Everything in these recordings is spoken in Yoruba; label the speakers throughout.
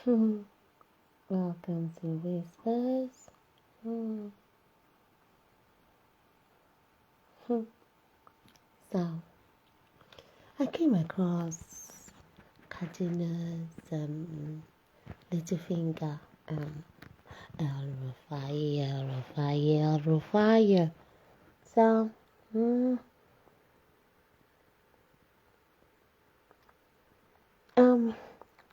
Speaker 1: Welcome to Whispers. Hmm. So, I came across Kadina's little finger, Elrufai. So,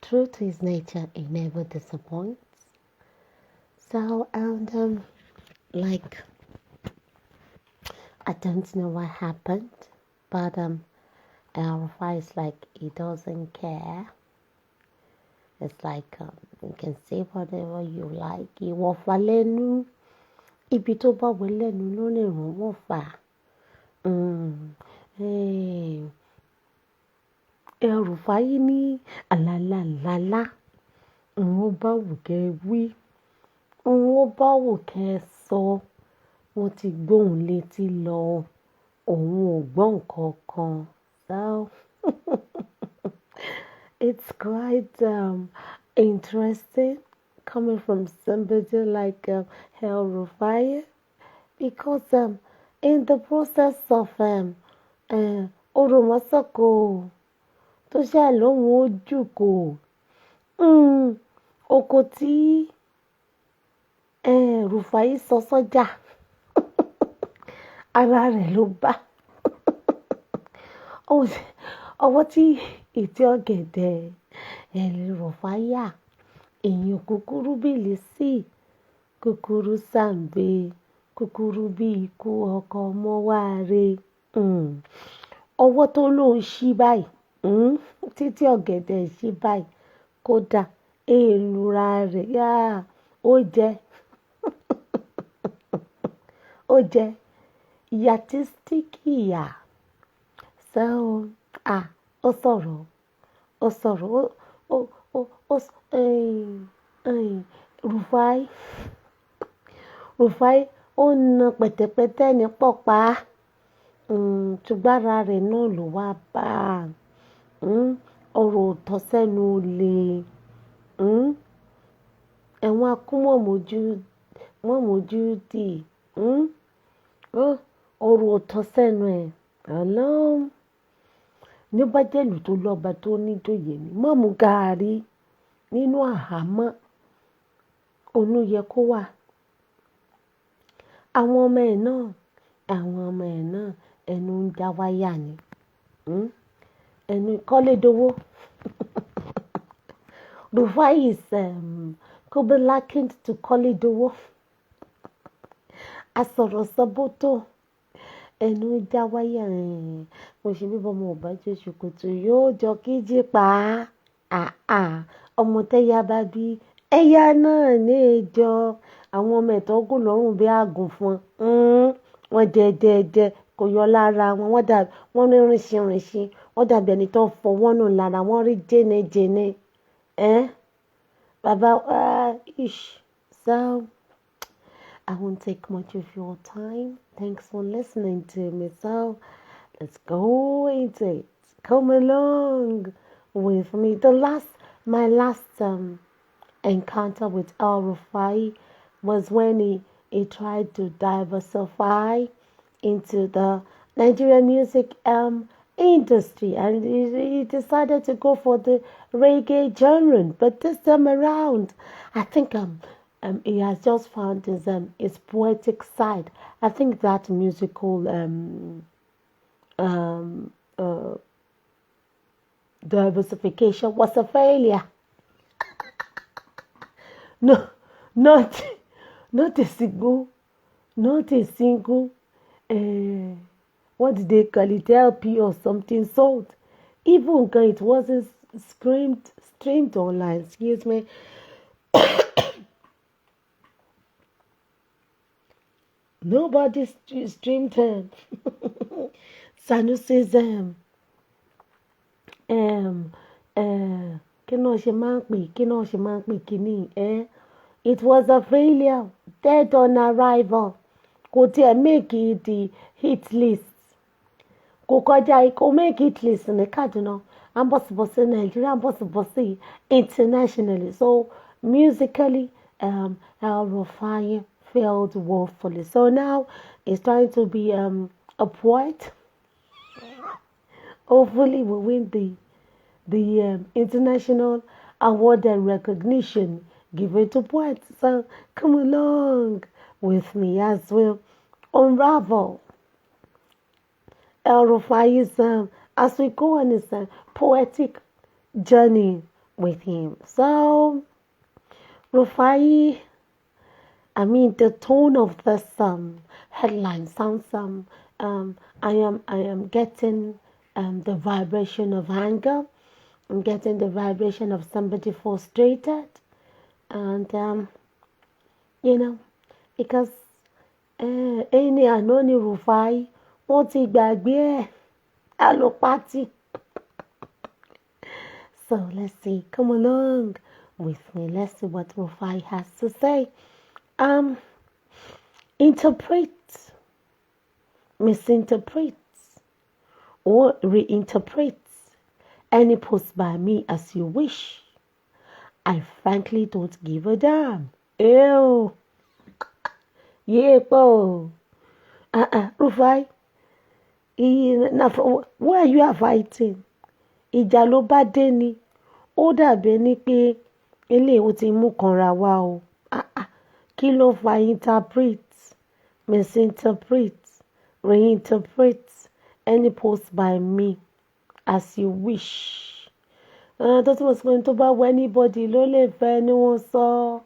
Speaker 1: true to his nature, he never disappoints. So, and like, I don't know what happened, but Elrufai is like he doesn't care. It's like you can say whatever you like. Ìwọ fà lẹ́nu, ibi tó bá wọ lẹ́nu ló lè rún wọ́n fà. Elrufai ní àlàlàlàlà. Òun bá wù kẹ́ wí, òun bá wù kẹ́ sọ. Wọ́n ti gbóhùn létí lọ, òun ò gbọ́ nǹkan kan. So it's quite interesting coming from somebody like Elrufai, because in the process of Oromasoko tó ṣáà lóhùn ó jùkò, oko tí Rufai sọ sọ́jà ara rẹ̀ ló bá. Ọwọ́ tí ìtì ọ̀gẹ̀dẹ̀ Elrufai yà, èèyàn kúkúrú bìlì sí, kúkúrú sàǹgbé, kúkúrú bí ikú ọkọ̀ ọmọ wáre. Ọwọ́ tó lóun ṣí báyìí, títí ọ̀gẹ̀dẹ̀ ṣí báyìí, kódà èèlúra rẹ̀ yá ó jẹ́ yatistic ìyà. So ó sọ̀rọ̀ Rufai ó na pẹ̀tẹ̀pẹ̀tẹ̀ ní pọ̀pá, ṣùgbọ́n ara rẹ̀ náà ló wá bá ọ̀rọ̀ òtọ́ sẹ́nu olè. Ẹ̀wọ̀n akúmọ̀mójú dì, ọ̀rọ̀ òtọ́ sẹ́nu ẹ̀. Ọlọ́run ní bá jẹ́lù tó lọ́ba tó níjòyè ni má mú gàárì nínú àhámọ́, òun yẹ kó wà. Àwọn ọmọ ẹ̀ náà ẹnu ń já wáyà ni, ẹnu kọ́lédowó. Rufai is could be likened to kọ́lédowó. Asọ̀rọ̀ sọ́bótò, ẹnu ń já wáyà. Mo ṣe bí ọmọ ọba jẹ́ ṣòkòtò yóò jọ kíjì pa á. Ọmọ tẹ́yà bá bí ẹ̀yà náà ní ìjọ. Àwọn ọmọ ẹ̀tọ́ gùn lọ́rùn bí àgùnfọn. Wọ́n jẹ kò yọ lára wọn. Wọ́n rí rìnṣìnrìnṣìn. Wọ́n dàbí ẹni tó fọwọ́ nù lára. Wọ́n rí jẹ́nẹ́jẹ́nẹ́. Bàbá So I won't take much of your time. Thanks for listening to me. So let's go into it. Come along with me. My last encounter with Elrufai was when he tried to diversify into the Nigerian music industry, and he decided to go for the reggae genre. But this time around, I think he has just found his poetic side. I think that musical diversification was a failure. No, not a single. What did they call it? LP or something sold. Even it wasn't streamed online. Excuse me. Nobody streamed him. Sanusi's it was a failure, dead on arrival. Kò tiẹ̀ make it the hit list. Kò make hit list ní Kaduna. ambosibosi Nigeria, ambosibosi internationally. So musically, Elrufai failed woefully. So now he's trying to be a poet. Hopefully, we win the international award and recognition given to poets. So come along with me as we unravel Elrufai's as we go on his poetic journey with him. So Rufai, the tone of this headline sounds I am getting the vibration of anger. I'm getting the vibration of somebody frustrated, and because ẹni àná ni Rufai wọ́n ti gbàgbé ẹ̀ àlọ́ So let's see, come along with me. Let's see what Rufai has to say. Interpret, misinterpret, or reinterpret any post by me as you wish. I frankly don't give a damn. Ew. Yeah, po. Rufai. Why are you fighting? Ìjà ló bá dé ni. Ó dàbí ẹni pé eléyìí ti mú kanra wá o. Kí ló fa interpret, misinterpret, reinterpret any post by me as you wish. Tó túmọ̀ sí pé tó bá wọ anybody ló lè fẹ́ ni wọ́n sọ.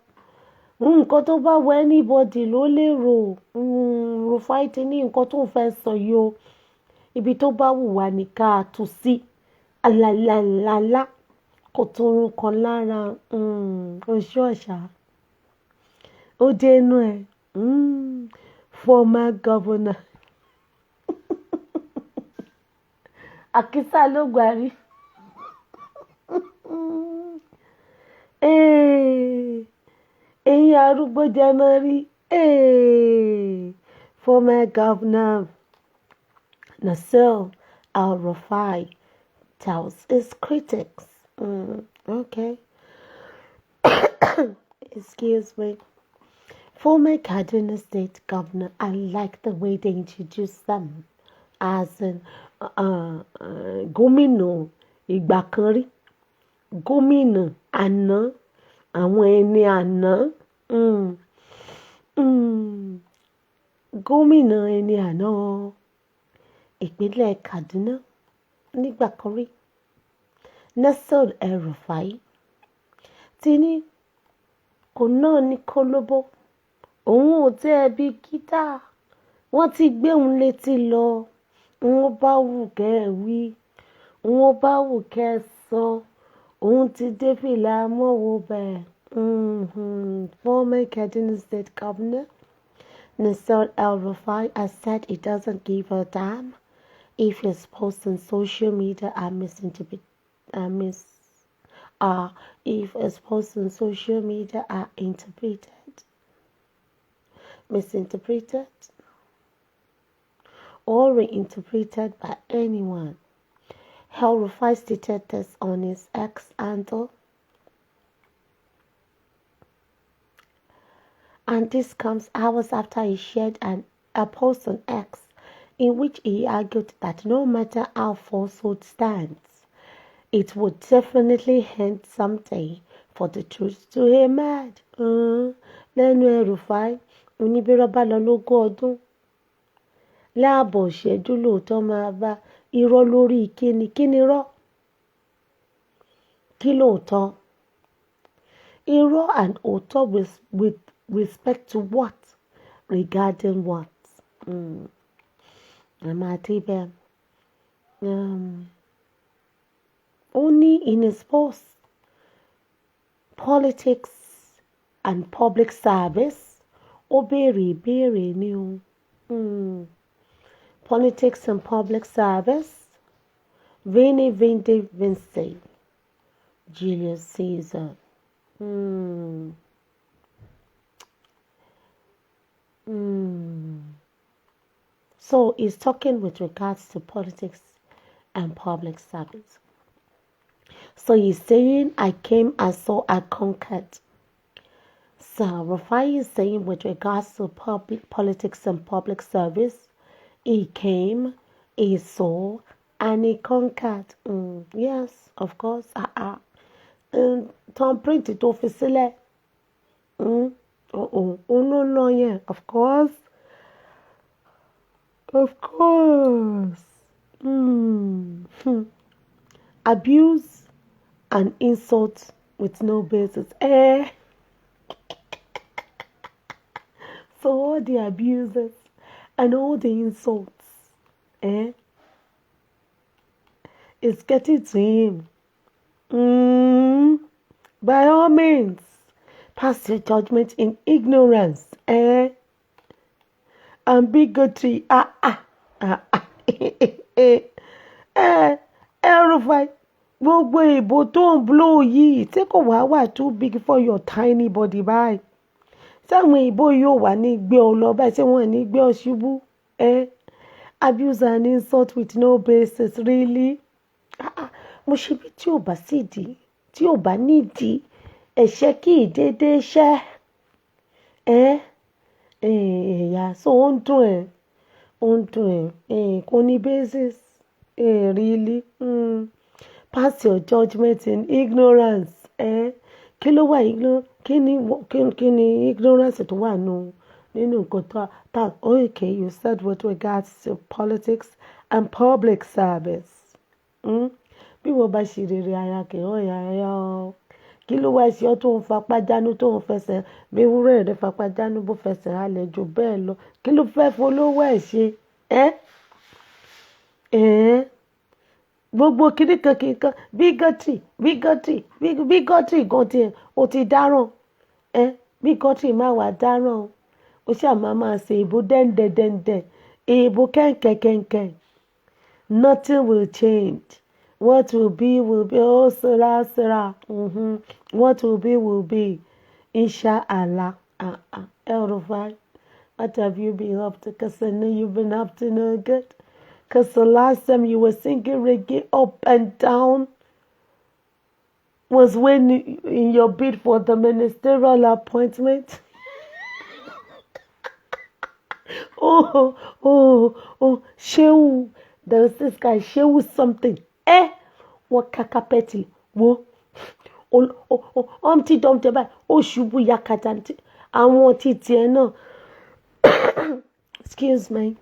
Speaker 1: Nǹkan tó bá wọ anybody ló lè rò. Rufai ti ní nǹkan tó ń fẹ́ sọ yìí o. Ibi tó bá wù wá ní ká tú sí. Alalala kò tó orun kan lára oṣù ọ̀ṣà. Ó dénú ẹ̀. Former governor. Àkísà ló gbàrí. Ẹ̀yin arúgbó jẹ mọ́ rí. Former governor Nasir Elrufai tells his critics. Okay. Excuse me. Former Kaduna State Governor, I like the way they introduce them as an gómìnà ìgbà kan rí, gómìnà àná, àwọn ẹni àná, gómìnà ẹni àná ìpínlẹ̀ Kaduna nígbà kan rí, Nasir El-Rufai ti ní kò náà ní kólóbó, òun ò tẹ́ ẹ bí gítà, wọ́n ti gbé òun létí lọ, wọ́n bá wù kẹ́ ẹ wí, wọ́n bá wù kẹ́ ẹ sọ, òun ti dé fìlà mọ́wọ́ bẹ́ẹ̀. Former Kaduna State Governor Nasir El-Rufai has said he doesn't give a damn if his posts on social media are misinterpreted. If his posts on social media are misinterpreted, or reinterpreted by anyone. El-Rufai stated this on his X handle, and this comes hours after he shared a post on X in which he argued that no matter how falsehood stands, it would definitely end someday for the truth to emerge. Lẹ́nu El-Rufai, oníbírọ́ bá lọ lógún ọdún, láàbọ̀ ìṣẹ́jú lóòótọ́ máa bá irọ́ lórí kíni irọ́, kí lóòótọ́, irọ́ and òótọ́ with respect to what, regarding what. Amadibe. Only in his post, politics and public service, ó béèrè ìbéèrè ni o. Politics and public service, Veni Vidi Vinci, Julius Caesar. So he's talking with regards to politics and public service. So he's saying, I came, I saw, I conquered. So Rufai is saying with regards to public politics and public service, he came, he saw, and he conquered. Yes, of course. Tom print it off his sílẹ̀. No, yeah, of course. Of course. Abuse and insult with no basis. So all the abuses and all the insults, it's getting to him. By all means, pass your judgment in ignorance, and bigotry. Elrufai, gbogbo ìbò tó ń blow yìí tí kò wá too big for your tiny body báyìí. Sáwọn ìbò yóò wà ní gbé ọ lọ báyìí tí wọ́n ní gbé ọ ṣubú. Abuse and insult with no basis, really. Mo ṣe bí tí ò bá sídìí, tí ò bá nídìí, ẹ̀ṣẹ̀ kì í dédé ṣẹ́. So ó ń dùn ẹ́, kò ní basis. Really. Pass your judgment in ignorance. Kí ló wà ignorance? Kí ni ignorance tó wà nínú nǹkan tó okay, you said with regards to politics and public service. Bí wọ́n bá ṣe rere ara kì í hàn yáyá o. Kí ló wá ṣe ọ́ tó ń fapá jánu tó ń fẹsẹ̀ bí ewúrẹ́ rẹ̀ fapá jánu bó fẹsẹ̀ halẹ̀ jù bẹ́ẹ̀ lọ? Kí ló fẹ́ folówó ẹ̀ ṣe? Gbogbo kìnìkan bigotry gan tiẹ̀ o ti dáràn. Bigotry má wàá dáràn o ṣáà máa ṣe ìbò dẹ́ndẹ̀dẹ́ndẹ̀ ìbò kẹ̀ǹkẹ̀kẹ̀ǹkẹ̀. Nothing will change. What will be will be. Oh, Sarah. What will be. Inshallah. Elrufai, what have you been up to? Because I know you've been up to no good. Because the last time you were singing reggae up and down was when in your bid for the ministerial appointment. Shehu. There was this guy, Shehu something. What kakapeti? Wo. Dumpty báyìí. Ó ṣubú yakata. Àwọn títí ẹ náà. Excuse me.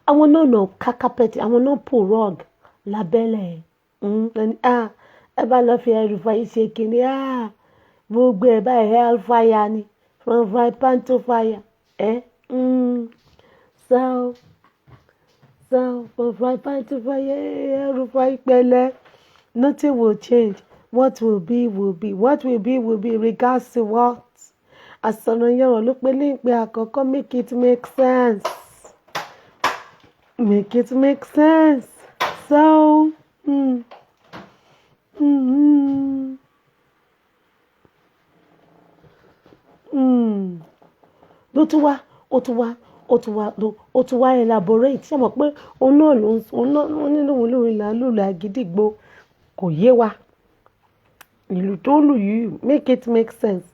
Speaker 1: Àwọn náà kakapeti. Àwọn náà pull rug lábẹ́lẹ̀. Ẹ bá lọ fi Elrufai ṣe kìíní. Gbogbo ẹ̀ báyìí hellfire ni. From fry pan to fire. So from fry pan to fire. Elrufai pẹ̀lẹ́. Nothing will change. What will be will be. What will be will be. Regards to what? Àsọ̀nà yẹ̀rọ̀ ló pé ní ìpè àkọ́kọ́. Make it make sense. Make it make sense. So, ló tún wá elaborate. Ṣé mọ̀ pé òun náà nínú olórin là ń lùlù àgídìgbò kò yé wa. Ìlú tó lù yìí make it make sense.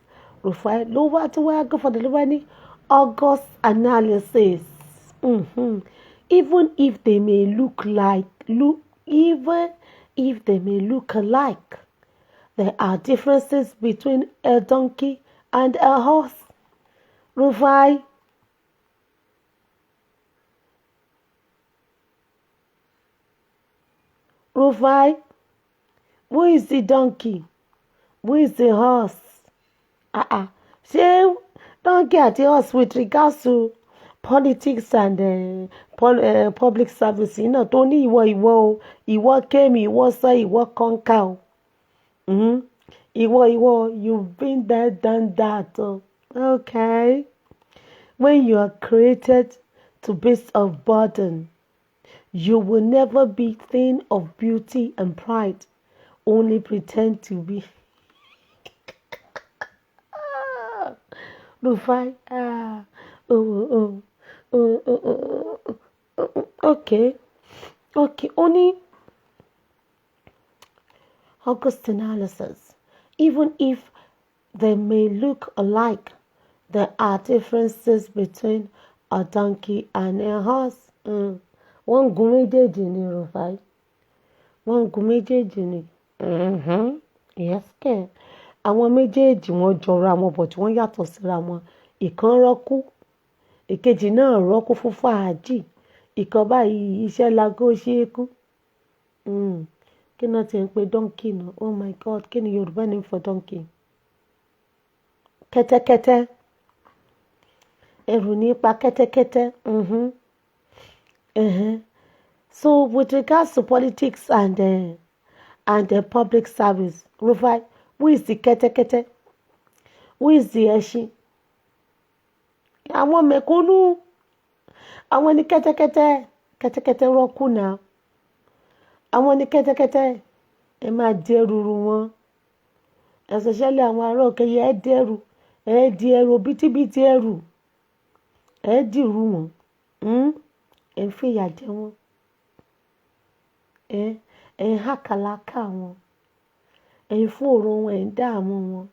Speaker 1: Rufai ló wá tí wọ́n á go for the ló wá ní August analysis. Even if they may look alike, there are differences between a donkey and a horse. Rufai. Who is the donkey? Who is the horse? Ṣé donkey àti horse with regards to politics and public service náà tó ní ìwọ came, ìwọ sọ, ìwọ conquer o. Ìwọ you've been there, done that. Okay. When you are created to beast of burden, you will never be thin of beauty and pride. Only pretend to be. Rufai. Okay. Only August analysis. Even if they may look alike, there are differences between a donkey and a horse. Wọ́n gun méjèèjì ni Elrufai. Wọ́n gun méjèèjì ni. Yes kẹ̀. Àwọn méjèèjì wọ́n jọra wọn bọ̀ tí wọ́n yàtọ̀ síra wọn. Ìkan rọ́kú, ìkejì náà rọ́kú fún fàájì. Ìkan báyìí iṣẹ́ lágó ṣe é kú. Kí náà ti ń pe donkey náà? Oh my God, kí ni Yorùbá name for donkey? Kẹ́tẹ́kẹ́tẹ́. Ẹ̀rù nípa kẹ́tẹ́kẹ́tẹ́. So with regards to politics and public service, Elrufai, who is the kẹ́tẹ́kẹ́tẹ́? Who is the ẹṣin? Àwọn mẹ̀kúnnù. Àwọn ni kẹ́tẹ́kẹ́tẹ́. Kẹ́tẹ́kẹ́tẹ́ rọ́kù náà. Àwọn ni kẹ́tẹ́kẹ́tẹ́. Ẹ máa di ẹrù wọn. Especially àwọn ará òkè yẹ ẹ di ẹrù. Ẹ di ẹrù bítíbitì ẹrù. Ẹ dìrú wọn. Ẹ ń fìyà jẹ wọn. Ẹ ń hàkàlákà wọn. Ẹ ń fòòró wọn, ẹ ń dààmú wọn.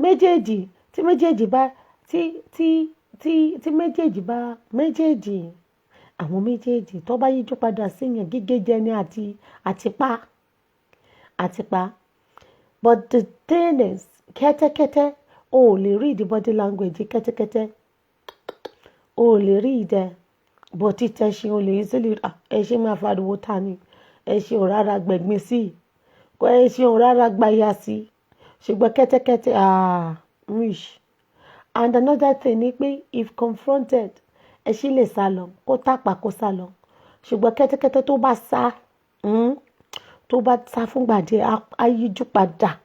Speaker 1: Méjèèjì tí méjèèjì bá àwọn méjèèjì tó bá yíjú padà síyàn gígé jẹ ní àtìpá. But the thing is, kẹ́tẹ́kẹ́tẹ́ o ò lè read the body language kẹ́tẹ́kẹ́tẹ́. O ò lè read ẹ̀. But títẹ̀sìn o lè easily ẹṣin máa fariwo ta ni. Ẹṣin ò rárá gbẹ̀gbin sí. Ẹṣin ò rárá gbaya sí. Ṣùgbọ́n kẹ́tẹ́kẹ́tẹ́ wish. And another thing ni pé if confronted, ẹṣin lè sá lọ, kó tàpá kó sá lọ. Ṣùgbọ́n kẹ́tẹ́kẹ́tẹ́ tó bá sá fúngbà díẹ̀ á yíjú padà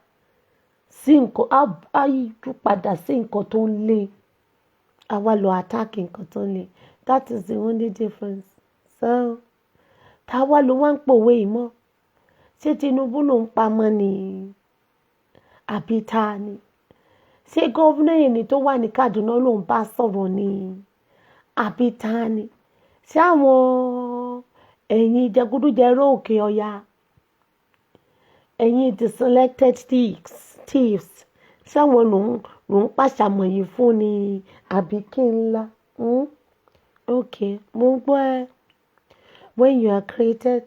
Speaker 1: sí nǹkan tó ń lé. A wá lọ attack nǹkan tó ń lé. That is the only difference. So, ta wá ló wá ń pòwe ìmọ̀? Ṣé Tinubu ló ń pamọ́ ni? Àbí ta ni? Ṣé gómìnà ẹni tó wà ní Kaduna ló ń bá sọ̀rọ̀ ni? Àbí ta ni? Ṣé àwọn ẹ̀yin jẹgúdújẹrá òkè ọya? Ẹ̀yin the selected thieves. Ṣé àwọn ló ń pàṣàmọ̀ yìí fún ni? Àbí kí n la? Okay, mo gbọ́ ẹ. When you are created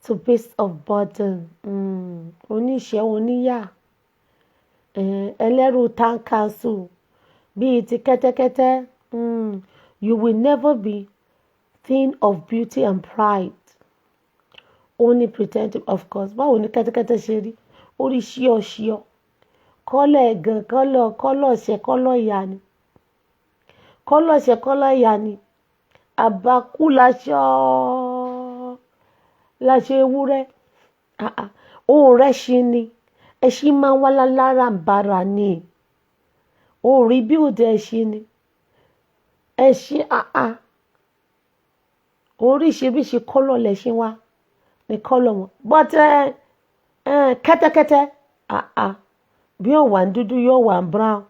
Speaker 1: to beast of burden, oníṣẹ́ oníyà, ẹlẹ́rù town council, bíi ti kẹ́tẹ́kẹ́tẹ́, you will never be thin of beauty and pride. Only pretend, of course. Báwo ni kẹ́tẹ́kẹ́tẹ́ ṣe rí? Orí ṣíọṣíọ. Kọ́lọ̀ ẹ̀gàn, kọ́lọ̀ ṣẹ, kọ́lọ̀ ìyá ni. Kọ́lọ̀ ṣẹ, kọ́lọ̀ ìyá ni. Àbákú láṣọ ewúrẹ́. Òun rẹ́ṣin ni. Ẹṣin máa ń wá lára bàrà ni. Òun rí bí òde ẹṣin ni. Ẹṣin oríṣiríṣi kọ́lọ̀ lẹṣin wá ní kọ́lọ̀ wọn. But kẹ́tẹ́kẹ́tẹ́ bí ó wà dúdú yóò wà brown.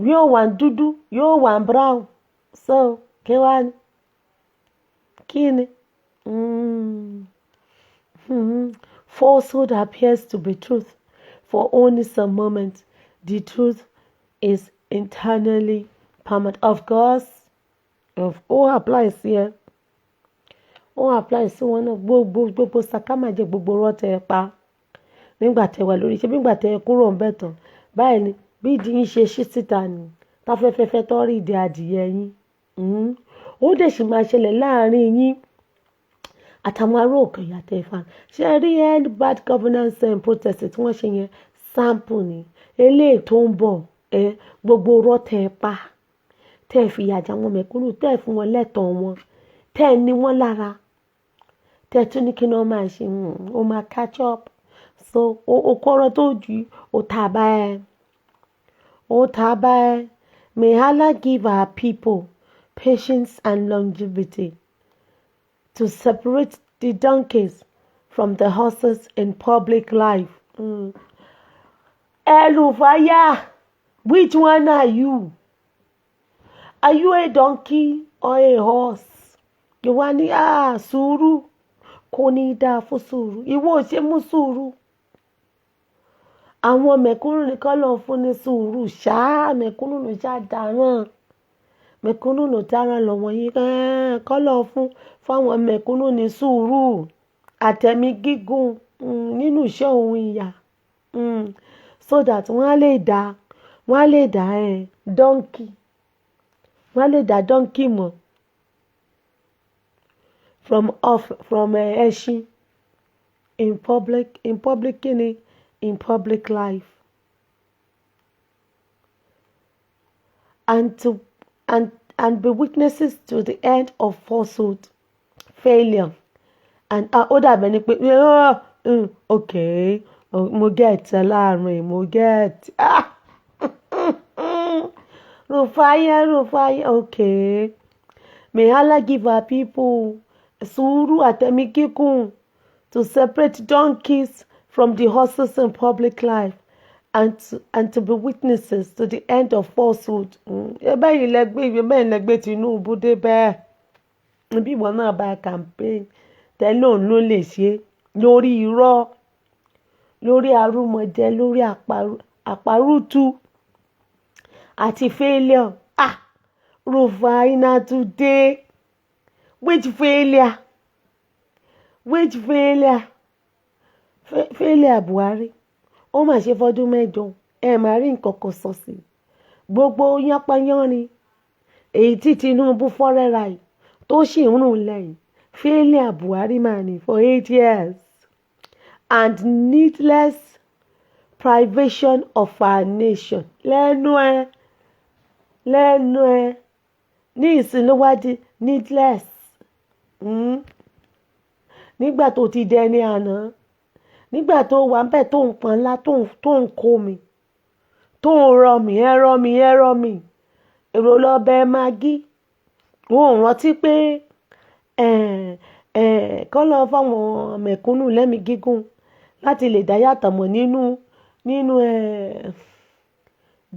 Speaker 1: Bí ó wà dúdú yóò wà brown. So kí wá ní? Kí ni? Falsehood appears to be truth for only some moments. The truth is internally permanent. Of course, applies here. Applies sí wọn náà. Gbogbo sàkámà jẹ gbogbo rọ́tẹ̀ pa. Nígbà tẹ́ wà lórí ṣe bí nígbà tẹ́ kúrò ń bẹ̀ tán. Báyìí ni bí ìdí yín ṣe ṣí síta ni. Táfẹ́fẹ́fẹ́ tó rí ìdí adìyẹ yín. Ó dẹ̀ sì máa ṣẹlẹ̀ láàrin yín àtàwọn ará òkè yàtọ̀ ìfà. Ṣé rí end bad governance and protest tí wọ́n ṣe yẹn sample ni? Eléyìí tó ń bọ̀ gbogbo rọ́tẹ̀ pa. Tẹ́ fi ìyà jẹ àwọn mẹ̀kúnnù, tẹ́ fún wọn lẹ́tọ̀ọ́ wọn, tẹ́ ní wọn lára. Tẹ́ tún ní kí ni wọ́n máa ṣe? Ó máa catch up. So o kọ́rọ́ tó jù ó tàbá ẹ. May Allah give our people patience and longevity to separate the donkeys from the horses in public life. Elrufai, which one are you? Are you a donkey or a horse? ìwà ní sùúrù kò ní dáa fún sùúrù ìwọ ò ṣe mú sùúrù àwọn mẹ̀kúnnù nìkan lọ fún ní sùúrù ṣáá mẹ̀kúnnù ló ṣáà dáràn mẹ̀kúnnù ló dáràn lọ́wọ́ yín kọ́ lọ fáwọn mẹ̀kúnnù ní sùúrù àtẹ̀mí gígùn nínú iṣẹ́ òun ìyà so that wọ́n á lè dá donkey wọ́n á lè dá donkey mọ̀ from ẹṣin in public kini in public life and be witnesses to the end of falsehood failure and ó dàbẹ̀ ni pé okay mo get láàrin mo get Rufai okay may Allah give our people sùúrù àtẹ̀mí gígùn to separate donkeys from the horses in public life and to be witnesses to the end of falsehood. Bẹ́ẹ̀ lẹ́gbẹ́ Tinubu dé bẹ́ẹ̀ bí ìwọ náà bá campaign tẹ́lẹ̀ òun ló lè ṣe lórí irọ́ lórí arúmọjẹ lórí àparùtù àti failure. Rufai na today which failure Buhari ó mà ṣe fọdún mẹ́jọ máa rí nǹkan kan sọ sí gbogbo yánpayánrin èyí tí Tinubu fọ́rẹ́ra yìí tó sì ń rùn lẹ́yìn failure Buhari máa ní for 8 years and needless privation of our nation lẹ́nu ẹ ní ìsinlówádìí needless nígbà tó ti dẹni àná nígbà tó wà ń bẹ̀ tó ń pọn ńlá tó ń kó mi tó ń rọ mi èrò lọ́bẹ̀ magi wọn ò rántí pé kọ́ lọ fáwọn mẹ̀kúnnù lẹ́mìí gígùn láti lè dá yàtọ̀ mọ̀ nínú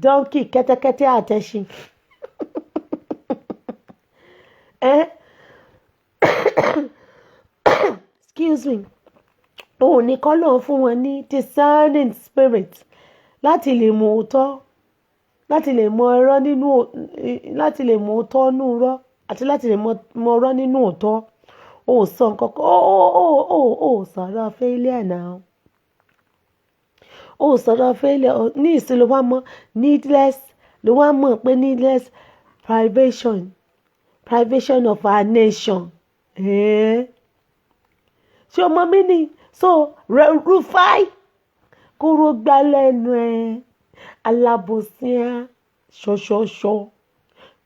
Speaker 1: dọ́ńkì kẹ́tẹ́kẹ́tẹ́ àtẹ̀sìn excuse me òun ní kọ́ lọ́n fún wọn ní discerning spirit láti lè mọ òótọ́ láti lè mọ irọ́ nínú láti lè mọ òótọ́ nínú irọ́ àti láti lè mọ irọ́ nínú òótọ́ ó sọ nǹkan kan ó sọ̀rọ̀ failure náà ó sọ̀rọ̀ failure ní ìsìn ló wá mọ́ needless ló wá mọ̀ pé needless privation of our nation ṣé o mọ mí ni so Rufai kúrò gbá lẹ́nu alábòsíà ṣọṣọṣọ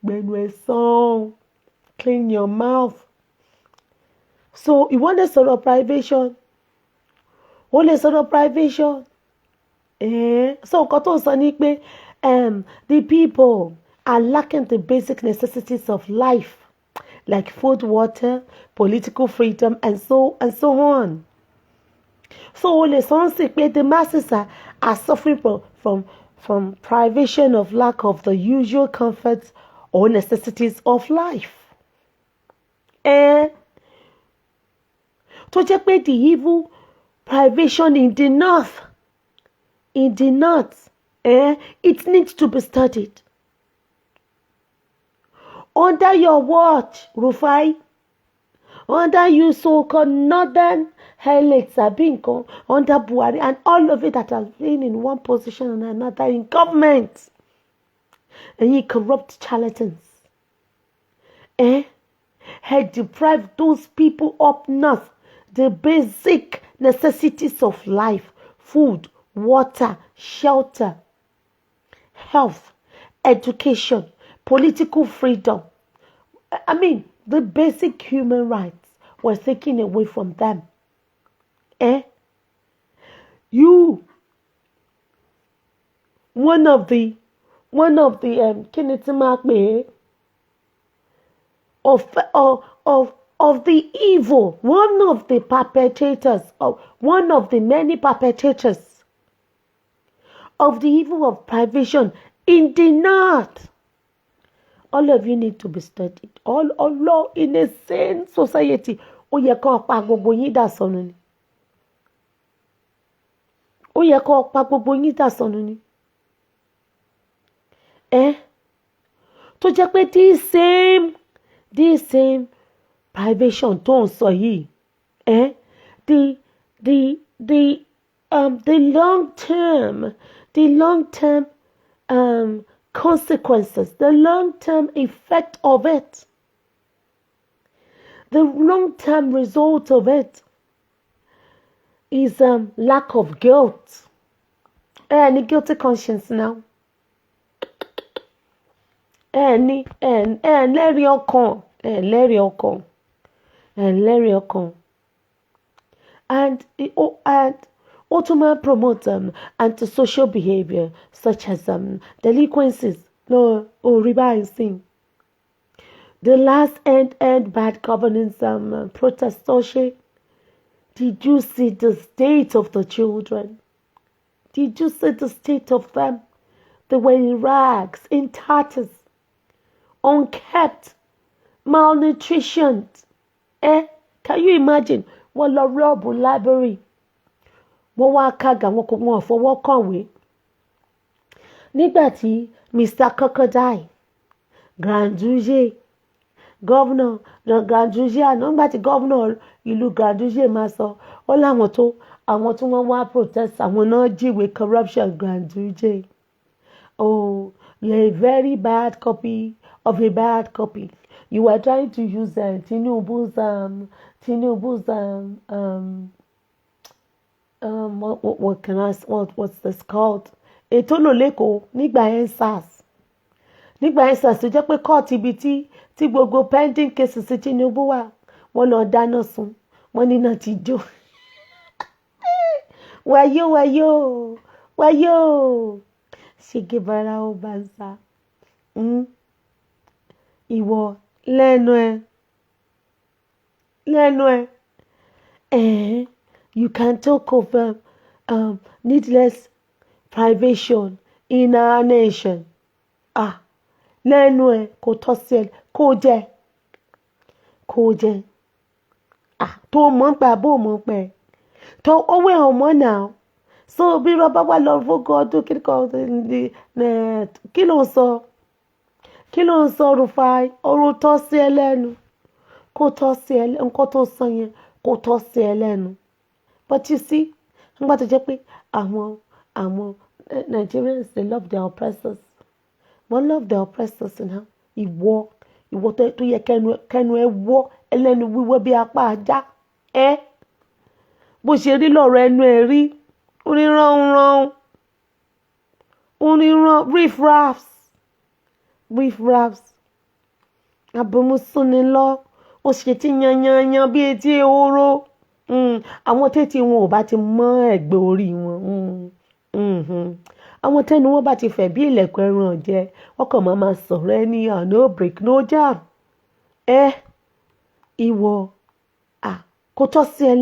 Speaker 1: gbẹnu sàn clean your mouth so ìwọ lè sọ̀rọ̀ privation ó lè sọ̀rọ̀ privation so nǹkan tó ń sọ ni pé the people are lacking the basic necessities of life like food, water, political freedom, and so on. So ó lè sọ ń sì pé the masses are suffering from privation of lack of the usual comforts or necessities of life. Tó jẹ́ pé the evil privation in the north, it needs to be studied. Under your watch, Rufai, under you so-called northern elites under Buhari and all of it that has been in one position or another in government, and you corrupt charlatans, had deprived those people up north the basic necessities of life: food, water, shelter, health, education, political freedom. I mean, the basic human rights were taken away from them. You, one of the of the evil, one of the perpetrators, of one of the many perpetrators of the evil of privation in the north, All of you need to be studied. All in a sane society. Ó yẹ kó pa gbogbo yín dà sọnù ni. Ó yẹ kó pa gbogbo yín dà sọnù ni. Tó jẹ́ pé this same privation tó ń sọ yìí. The long term consequences, the long term effect of it, the long term result of it is lack of guilt. Any guilty conscience now. Any Larry Ocon. And automatically promote antisocial behavior such as delinquencies, rebalancing. The last end bad governance protest. Did you see the state of the children? Did you see the state of them? They were in rags, in tatters, unkept, malnutrition. Can you imagine? Wọ́n lọ rọ́ọ̀bù library. Wọ́n wá kága wọn fọwọ́ kọ̀wé. Nígbà tí Mr. Crocodile, Ganduje, governor Ganduje àná, nígbà tí governor ìlú Ganduje máa sọ, ó láwọn tí wọ́n wá protest àwọn náà jíwèé corruption Ganduje. Oh, you're a very bad copy of a bad copy. You are trying to use Tinubu's what's this called? Ètò lò lẹ́kọ̀ọ́ nígbà EndSARS. Nígbà EndSARS tó jẹ́ pé court ibi tí gbogbo pending cases ti Tinubu wà, wọ́n lọ dáná sun, wọ́n ní náà ti jó. Wáyó. Ṣègébára ó bá ń sá. Ìwọ lẹ́nu ẹ. You can talk of needless privation in our nation. Lẹ́nu ẹ kò tọ́ sí ẹ kó jẹ. Tó mọ̀ pé àbó mọ̀ pé tó owó ẹ̀ ọmọ náà. So bí rọ́bà wà lọ fógún ọdún kí ló ń sọ? Elrufai, ọ̀rọ̀ tọ́ sí ẹ lẹ́nu. Kó tọ́ sí ẹ lẹ́nu, nǹkan tó sọ yẹn kó tọ́ sí ẹ lẹ́nu. But you see, nígbà tó jẹ́ pé àwọn Nigerians, they love their oppressors. Wọ́n love their oppressors now. Ìwọ tó yẹ kẹnu ẹ wọ́ ẹlẹ́nu wíwọ́ bí apá ajá. Bó ṣe rí lọ́rọ̀ ẹnu ẹ rí. Oníran riff-raffs. Abomusúni lọ. Ó ṣe tí yanyanyan bí etí ehoro. Àwọn tètè wọn ò bá ti mọ́ ẹ̀gbẹ́ orí wọn. Àwọn tẹ́nu wọn bá ti fẹ̀ bí ilẹ̀kùn ẹran ọ̀jẹ̀, wọ́n kàn máa sọ̀rọ̀ ẹni no break no jam. Ìwọ kò tọ́ sí ẹ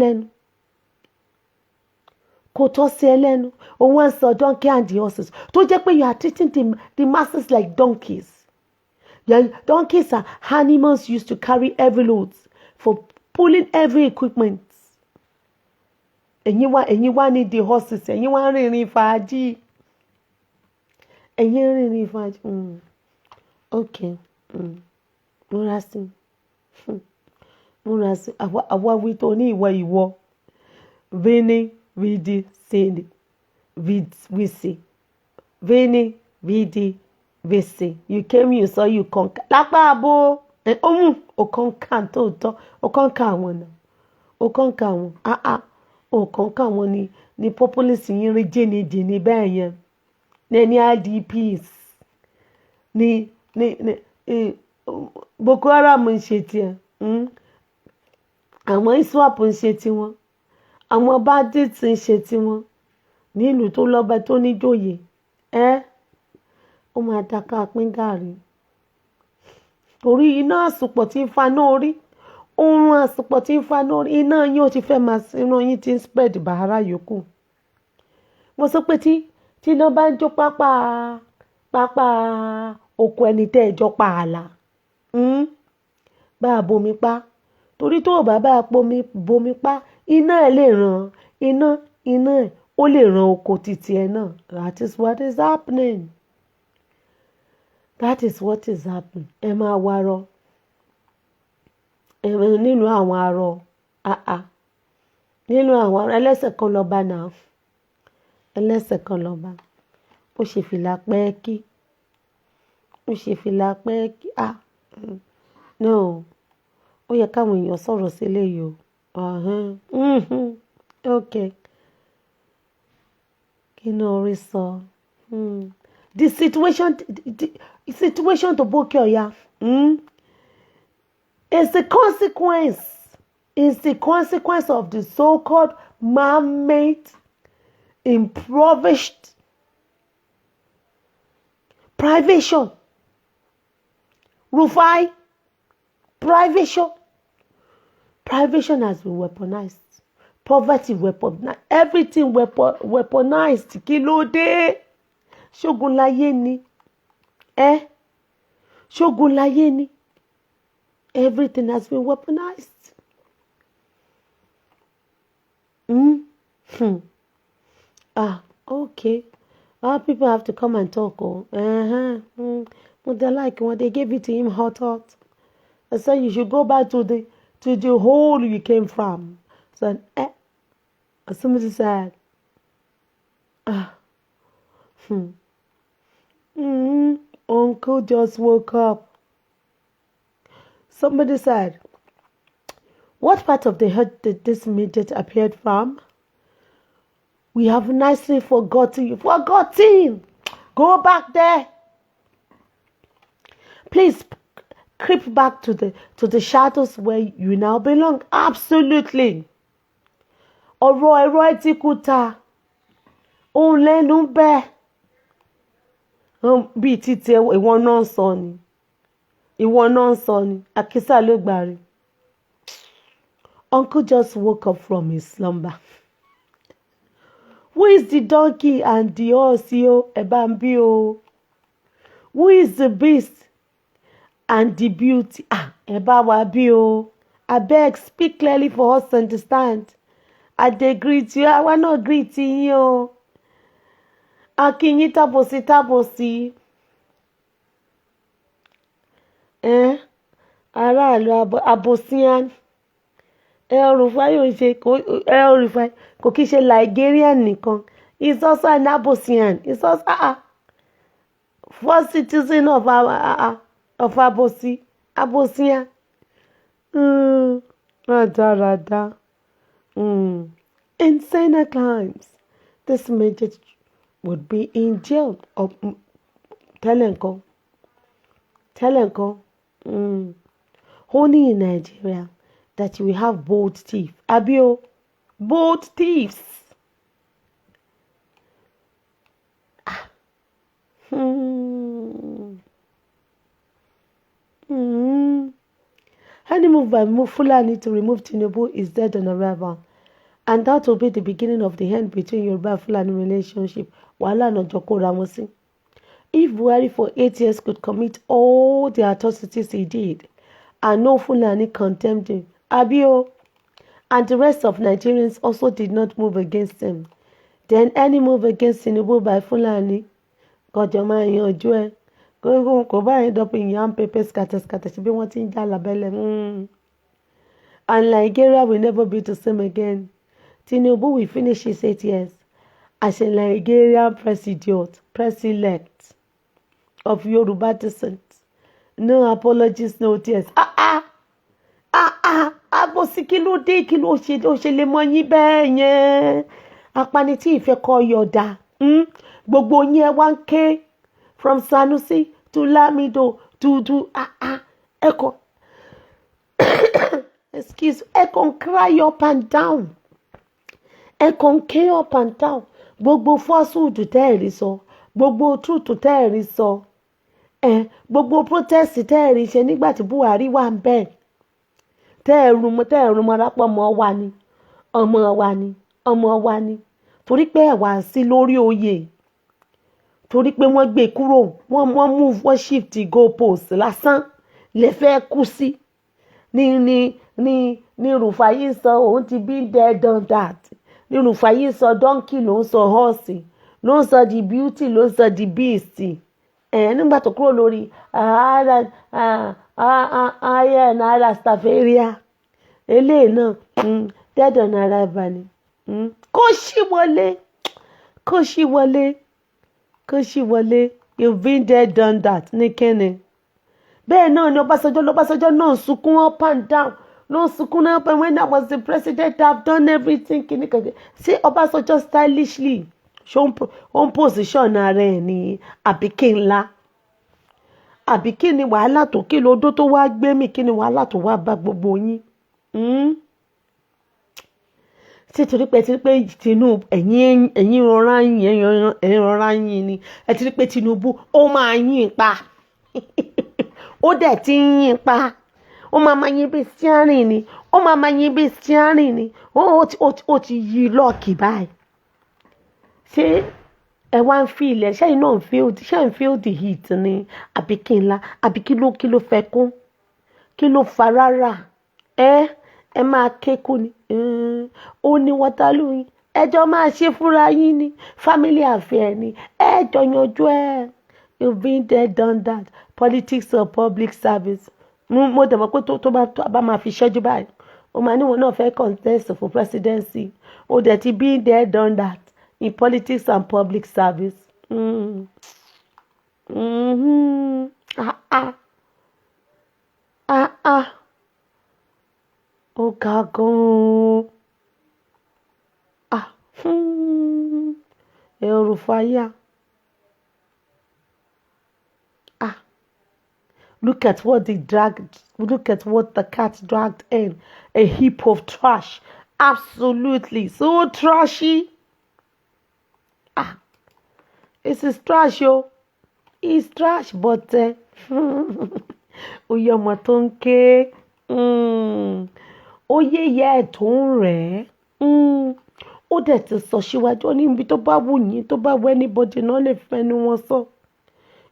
Speaker 1: lẹ́nu. Òun wá ń sọ donkey and the horses. Tó jẹ́ pé you are treating the masses like donkeys. Donkeys are animals used to carry heavy loads for pulling heavy equipment. Ẹ̀yin wá ní the horses. Ẹ̀yin wá rìnrìn fàájì. Okay. Múra sí. Àwa wí tó ní ìwọ. Veni, vidi, sini. Visi. Veni, vidi, visi. You came, you saw, you conquer. Lápá àbò. O conquer tóòtọ́. O conquer àwọn náà. O conquer àwọn. O conquer àwọn ni populace yín rí jìnnì bẹ́ẹ̀ yẹn. Ní IDPs. Ní Boko Haram ń ṣe tiẹ̀. Àwọn ISWAP ń ṣe tiwọn. Àwọn bandits ń ṣe tiwọn. Nílùú tó lọ́ba tó níjòyè. Ó máa dáká pín gàrí. Torí iná àsùpọ̀ tí ń faná orí. Oorun àsùpọ̀ tí ń faná orí. Iná yín ó ti fẹ́ máa iná yín ti ń spread bàárà yòókù. Mo sọ pé tí iná bá ń jó pápá oko ẹni tẹ́ ẹjọ́ pa ààlà bá a bomi pa torí tó o bá bá a bomi pa iná ẹ̀ lè ràn iná ẹ̀ ó lè ràn oko títí ẹ̀ náà. That is what is happening. That is what is happening. Ẹ máa warọ nínú àwọn arọ nínú àwọn arọ ẹlẹ́sẹ̀ kan lọ́ba náà ẹlẹ́sẹ̀ kan lọ́ba ó ṣe fìlà pẹ́ẹ́kí no ó yẹ káwọn èèyàn sọ̀rọ̀ sílẹ̀ yìí o okay kí ni orí sọ the situation tó bókè ọ̀yà is the consequence of the so-called man-made impoverished privation. Rufai, privation has been weaponized. Poverty weaponized. Everything weaponized. Kí ló dé? Ṣógun láyé ni. Ṣógun láyé ni. Everything has been weaponized. Okay. People have to come and talk. But they like when they gave it to him hot. I said you should go back to the hole you came from. So somebody said, Uncle just woke up. Somebody said, what part of the head did this midget appeared from? We have nicely forgotten. Go back there. Please creep back to the shadows where you now belong. Absolutely. Ọ̀rọ̀ ẹ̀rọ ẹtí kúta. Òun lẹ́nu bẹ́ẹ̀. Bí títí ìwọ náà sọ ni. Àkísà ló gbàrí. Uncle just woke up from his slumber. Who is the donkey and the horse, Ebambio? Who is the beast and the beauty? Ebawabio. I beg, speak clearly for us to understand. I dey greet you. I will not greeting you. Akinyi tabosi. Aráàlú abosian. Elrufai kò kí ṣe Nigerian nìkan. He's also an Abosian. He's also first citizen of Abosian. Rada. Insane crimes. This midget would be in jail. Telenko. Only in Nigeria that we have bold thieves. Abio, bold thieves. Any move by Fulani to remove Tinubu is dead on arrival. And that will be the beginning of the end between Yoruba and Fulani relationship. If Buhari for 8 years could commit all the atrocities he did, and no Fulani condemned him, Abio, and the rest of Nigerians also did not move against him, then any move against Tinubu by Fulani, God your man, your joy, go buy end up in yam paper scatter, she be wanting Jalabelle. And Nigeria will never be the same again. Tinubu will finish his 8 years as a Nigerian president-elect of Yoruba descent. No apologies, no tears. Abosi kí ló ṣe lè mọ yín bẹ́ẹ̀ yẹn. Apani tí ìfẹ́ kọ́ yọ̀dà. Gbogbo yẹn wá ń ké from Sanusi to Lamido to Eko. Excuse, Eko cry up and down. Eko ké up and down. Gbogbo falsehood tẹ́ẹ̀rí sọ. Gbogbo truth tẹ́ẹ̀rí sọ. Gbogbo protest tẹ́ẹ̀rí ṣe nígbà tí Buhari wà ń bẹ̀. Tẹ́ẹ̀rù mọ́ rápọ̀ ọmọ wa ni torí pé ẹ̀ wá sí lórí oyè torí pé wọ́n gbé kúrò wọ́n move wọ́n shift goalpost lásán lè fẹ́ kú sí ní Rufai sọ òun ti been there done that ní Rufai sọ donkey ló ń sọ horse ló ń sọ the beauty ló ń sọ the beast nígbà tó kúrò lórí ayé náírà staferia eléyìí náà dead on arrival ni kó ṣì wọlé you've been there done that ní kíni bẹ́ẹ̀ náà ni Ọbásanjọ́ náà sunkún up and down no sunkún up and when I was the president I've done everything kíní kankan ṣé Ọbásanjọ́ stylishly ṣó ń position ara ẹ̀ ní àbíkí ńlá àbí kí ni wàhálà tó kí lódó tó wá gbé mi kí ni wàhálà tó wá bá gbogbo yín ṣé torí pé Tinubu ẹ̀yin rọra yín ni ẹ ti rí pé Tinubu ó máa yín pa ó dẹ̀ ti yín pa ó máa yín bí steering ni ó ti yí lọ́ọ̀kì báyìí ṣé ẹ wá ń fi ilẹ̀ ṣẹ́yìn náà ń feel the heat ni àbí kí ńlá àbí kí ló fẹ́ kún kí ló fa rárá ẹ máa kékun ni ó ní Waterloo yín ẹjọ́ máa ṣe fúnra yín ni family affair ni ẹjọ́ yanjú ẹ you've been there done that politics of public service mo dẹ̀ mọ̀ pé tó bá máa fi ṣẹ́jú báyìí ó máa níwọ̀n náà fẹ́ contest for presidency ó dẹ̀ ti been there done that in politics and public service. Ó ga gan-an. Elrufai. Look at what the cat dragged in. A heap of trash. Absolutely. So trashy. This is trash, yo. It's trash, but oyọmọ tó ń ké oyè ìyá ẹ̀ tó ń rẹ̀ ó dẹ̀ ti sọ síwájú ó ní ibi tó bá wù yín tó bá wù anybody náà lè fẹnu wọn sọ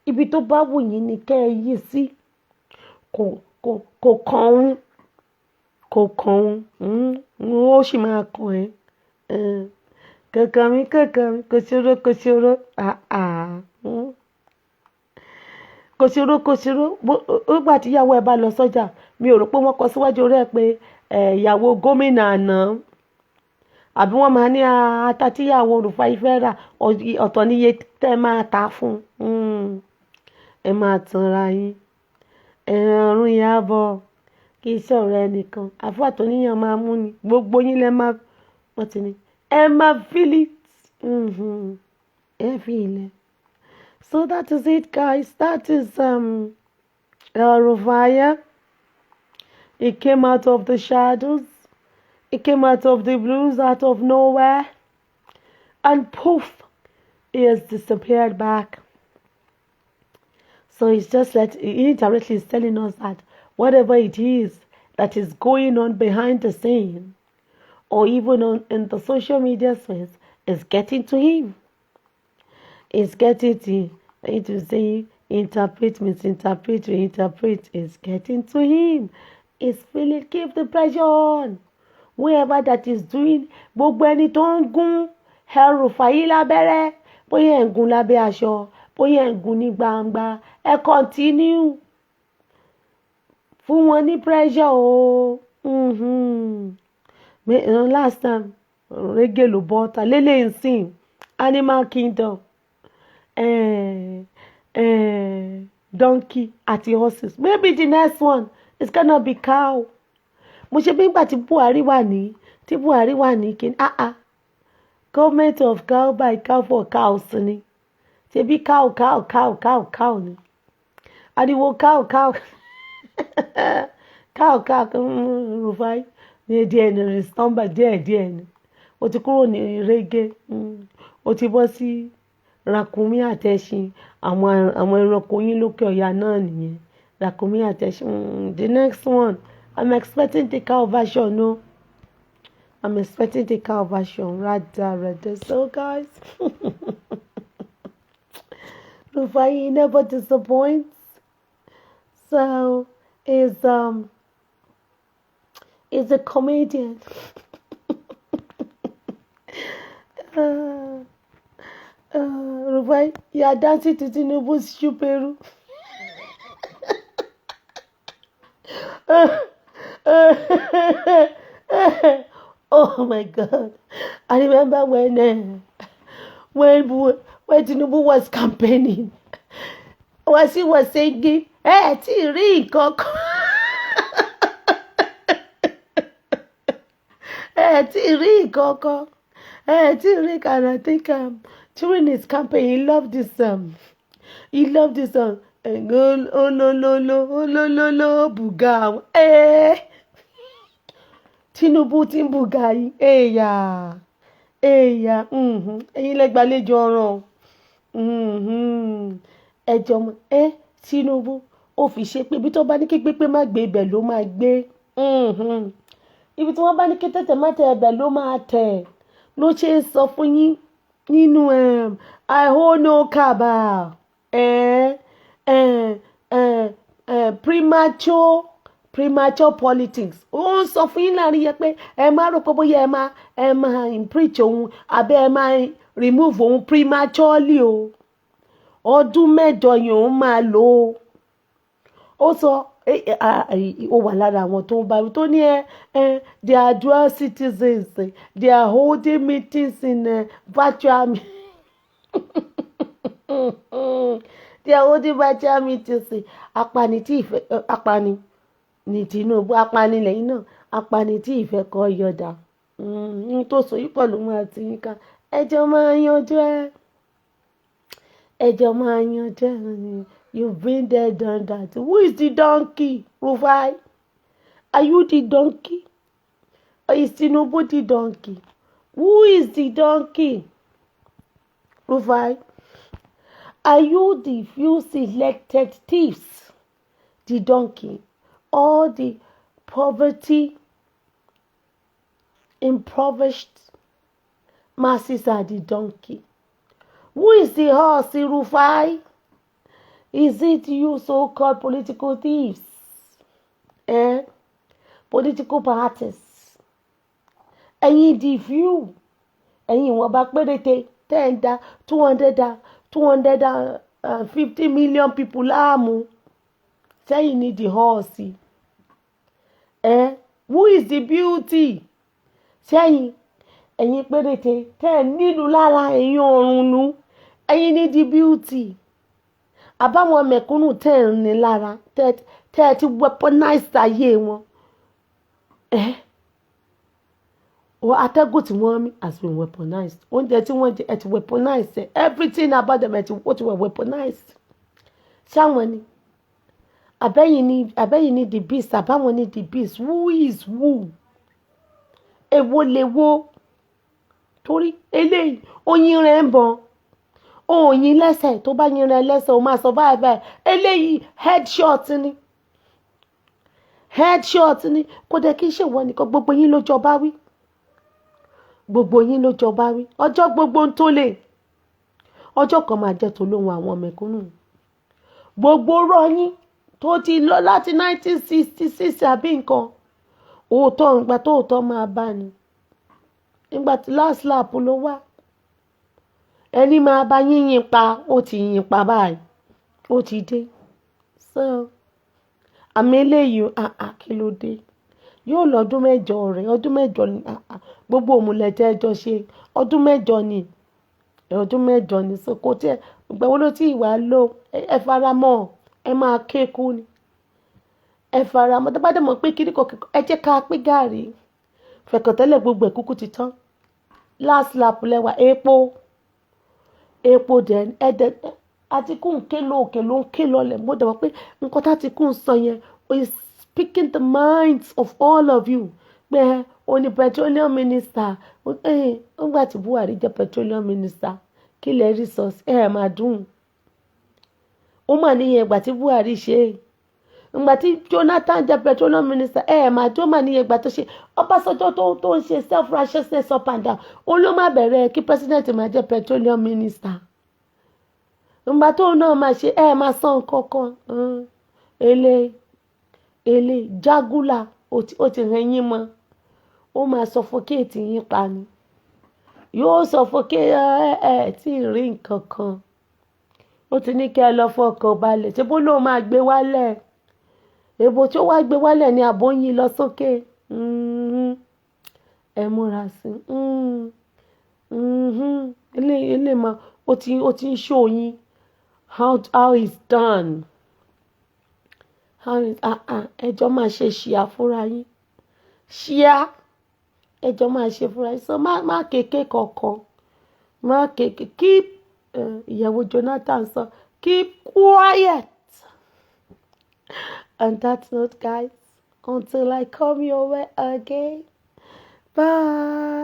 Speaker 1: ibi tó bá wù yín ni kẹ́ ẹ yí sí kò kàn ó sì máa kàn ẹ́ kankan mi kò ṣòro kò ṣòro nígbà tí ìyàwó ẹ bá lọ sọ́jà mi ò rò pé wọ́n kọ síwájú rẹ̀ pé ìyàwó gómìnà àná àbí wọ́n máa ní ata tí ìyàwó Rufai fẹ́ rà ọ̀tọ̀ níye tẹ́ máa ta fún ẹ máa tanra yín ọ̀run Ìyábọ̀ kì í ṣọ̀rọ̀ ẹnìkan àfúrà tó níyàn máa mú ni gbogbo yín lẹ́ máa wọ́n ti ní ẹ máa feel it ẹ fi ilẹ̀. So that is it, guys. That is Elrufai. It came out of the shadows. It came out of the blues, out of nowhere. And poof, he has disappeared back. So it's just like, indirectly is telling us that whatever it is that is going on behind the scene, or even in the social media space, is getting to him. It's getting to say, interpret, misinterpret, reinterpret. It's getting to him. It's feeling, keep the pressure on. Whoever that is doing, gbogbo ẹni tó ń gún Elrufai lábẹ́rẹ́, bóyá ẹ̀ ń gún lábẹ́ aṣọ, bóyá ẹ̀ ń gún ní gbangba, ẹ continue. Fún wọn ní pressure o. Last time, reggae ló bọ́ta, lélẹ̀ ń sìn, Animal Kingdom. Donkey àti horses. Maybe the next one is gonna be cow. Mo ṣe bí ìgbà tí Buhari wà ní kí government of cow by cow for cows ni ṣe bí cow ni ariwo cow Rufai ní díẹ̀ ní rìstọ́mbà díẹ̀ ni o ti kúrò ní reggae o ti bọ́ sí ràkúnmí àtẹṣin àwọn ẹranko yín lókè ọ̀yà náà nìyẹn ràkúnmí àtẹṣin. The next one I'm expecting the cow version. No, I'm expecting the cow version. Rather. So guys Rufai never disappoints. So is a comedian. uh, Rufai, you are dancing to Tinubu's Shuperu. Oh my God! I remember when Tinubu was campaigning, was he was singing, tí rí nǹkan kan, tí rí nǹkan kan, tí rí kan. I think during his campaign he loved this song. Olololo buga. Tinubu ti ń buga yìí. Ẹ̀yin lẹ́gbàlejò ọ̀ràn. Ẹjọ́ mọ̀ Tinubu ó fi ṣe pé ibi tó bá ní kí gbé pé má gbé ibẹ̀ ló máa gbé. Ibi tí wọ́n bá ní kí tẹ̀tẹ̀ má tẹ̀ ibẹ̀ ló máa tẹ̀. Ló ṣe é sọ fún yín nínú àìhónú kàbà. Premature politics. Ó ń sọ fún yín láàrin yẹn pé ẹ má rò pé bóyá ẹ máa impeach òun àbí ẹ máa remove òun prematurely o. Ọdún 8 yẹn òun máa lò ó. Ó sọ ó wà lára àwọn tó ń bá mi tó ní they are dual citizens, they are holding meetings in virtual they are holding virtual meetings. Apani ní Tinubu, apani lẹ́yìn náà, apani tí ìfẹ́ kọ́ yọ̀dà. Ní tó so yìí pẹ̀lú máa ti ń ká ẹjọ́ máa yanjú ẹ̀. You've been there, done that. Who is the donkey, Rufai? Are you the donkey? Or is Tinubu the donkey? Who is the donkey, Rufai? Are you the few selected thieves, the donkey? All the poverty, impoverished masses are the donkey. Who is the horse, Rufai? Is it you so-called political thieves? Political parties. Ẹ̀yin the few. Ẹ̀yin wọ́n bá péréte 250 million people láàmú. Sẹ́yìn ni the horse. Who is the beauty? Sẹ́yìn ẹ̀yin péréte nílùú lára ẹ̀yin ọ̀run nu. Ẹ̀yin ni the beauty. Àbáwọn mẹ̀kúnnù ní lára ti weaponize ayé wọn. Atẹ́gùn tí wọ́n mí has been weaponized. Oúnjẹ tí wọ́n jẹ ti weaponized. Everything about them ti were weaponized. Ṣáwọn ni àbẹ́yìn ni the beast, àbáwọn ni the beast. Who is who? Èwo lè wo? Torí eléyìí oyin rẹ̀ ń bọ̀. Oyin lẹ́sẹ̀ tó bá yin rẹ̀ lẹ́sẹ̀ o máa sọ báyìí. Eléyìí headshot ni. Kò dẹ̀ kí ṣe wọ́n nìkan, gbogbo yín ló jọba wí. Ọjọ́ gbogbo ń tó lè. Ọjọ́ kan máa jẹ́ tó lóhun àwọn mẹ̀kúnnù. Gbogbo rọ̀ yín tó ti lọ láti 1966 àbí nǹkan. Òótọ́ ìgbà tó òótọ́ máa bá ni. Nígbà tí last lap ló wá. Ẹni máa bá yín pa, ó ti yín pa báyìí. Ó ti dé. So, àmì eléyìí kí ló dé? Yóò lọ ọdún 8 rẹ̀, ọdún 8 ni. Gbogbo òmùlẹ̀tẹ̀ ẹjọ́ ṣe ọdún 8 ni. Ọdún 8 ni. So kò tiẹ̀ ìgbà wo ló tí ìwà lò ẹ fara mọ́ ẹ máa kéku ni. Ẹ fara mọ́ tó bá dẹ̀ mọ̀ pé kíní kan ẹ jẹ́ ká pín gàrí. Fẹ̀kọ̀tẹ́lẹ̀ gbogbo ẹ̀ kúkú ti tán. Last lap lẹ́wà epo dẹ̀ ẹ̀dẹ̀ Àtíkù ń ké lóòkè ló ń ké lọlẹ̀. Mo dẹ̀ mọ̀ pé nǹkan tá Àtíkù ń sọ yẹn is speaking the minds of all of you. Pé o ní petroleum minister. Nígbà tí Buhari jẹ́ petroleum minister kí lè rí sọ máa dùn. Ó mà níyẹn ìgbà tí Buhari ṣe é. Ìgbà tí Jonathan jẹ́ petroleum minister máa dùn. Ó mà níyẹn ìgbà tó ṣe Ọbásanjọ́ tó ń ṣe self-righteousness up and down. Ó ló má bẹ̀rẹ̀ kí president máa jẹ́ petroleum minister. nígbà tó náà máa ṣe máa sọ nǹkan kan ele jágúlà ó ti rìn yín mọ́ ó máa suffocate yín pa ni yóò suffocate tí ì rí nǹkan kan ó ti ní kí ẹ lọ fọkàn balẹ̀ ṣé bó ló máa gbé wálẹ̀ èbò tí ó wá gbé wálẹ̀ ní àbóyín lọ sókè ẹ múra sí ilé máa ó ti ń ṣó yín how it's done ẹjọ́ máa ṣe ṣíà fúnra yín ṣíà ẹjọ́ máa ṣe fúnra yín so má kéèké kankan má kéèké keep ìyàwó Jonathan sọ keep quiet. On that note, guys, until I come your way again, bye.